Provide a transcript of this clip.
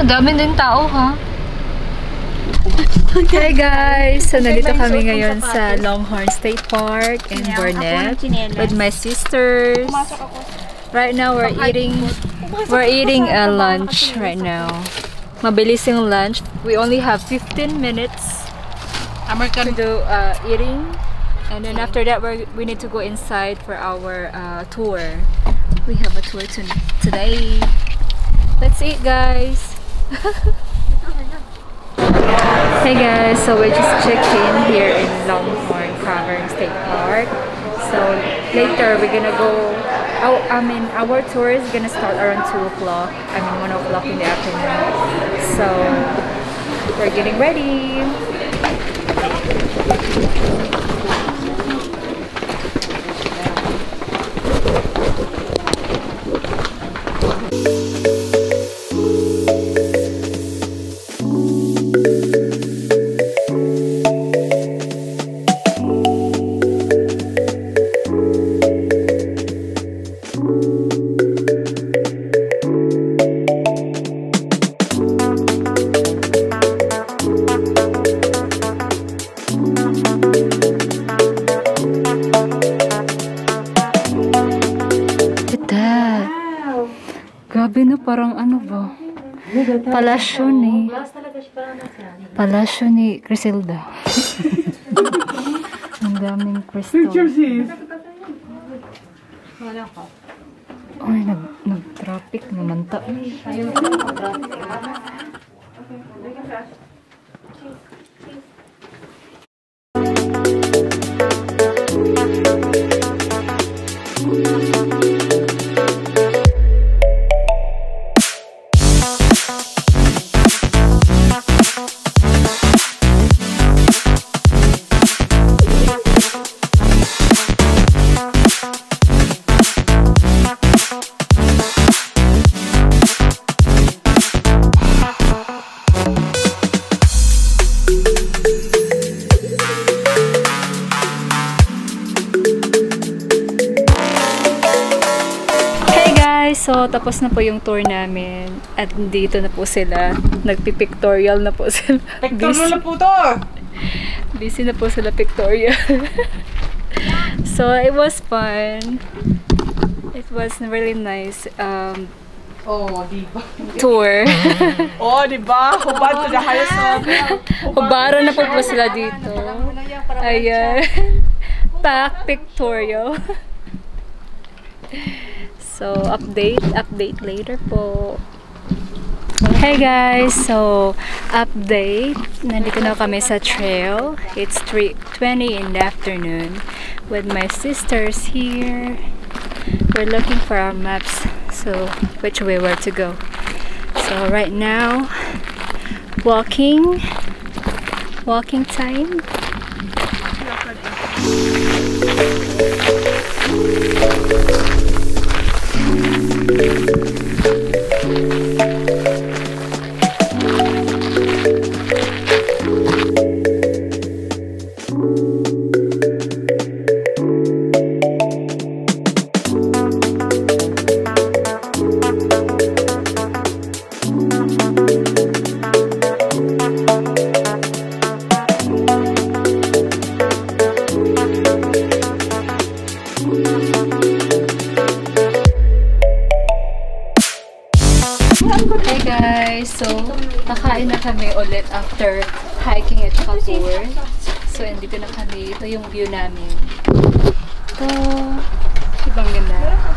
Dami din tao, ha? Hey guys! So, nandito kami ngayon sa Longhorn State Park in Burnett with my sisters. Right now, we're eating a lunch right now. Mabilis yung lunch. We only have 15 minutes to do eating. And then after that, we need to go inside for our tour. We have a tour today. Let's eat, guys! Hey guys, so we just checked in here in Longhorn Caverns State Park. So later we're gonna go. Our tour is gonna start around 2 o'clock. 1 o'clock in the afternoon. So we're getting ready. Grabe na, parang ano ba? Palasyo ni Criselda. Ang daming crystal. Ay, nag-traffic naman ta. So, tapos na po yung tour namin. At dito na po sila. Nagpipictorial na po sila. Pictorial na po to! Busy na po sila pictorial. So, it was fun. It was really nice. Oh, diba? Tour. Oh, diba? Hubad to the highest level. Hubaran na po sila dito. Ayan. Pack pictorial. So, update later po. Hey guys, so update. Nandito na kami sa trail. It's 3:20 in the afternoon with my sisters here. We're looking for our maps, so which way where to go. So right now, walking time. Hey guys, so nakain na kami ulit after hiking at saka tour. So andito na kami, ito yung view namin. Ito, ibang ganda.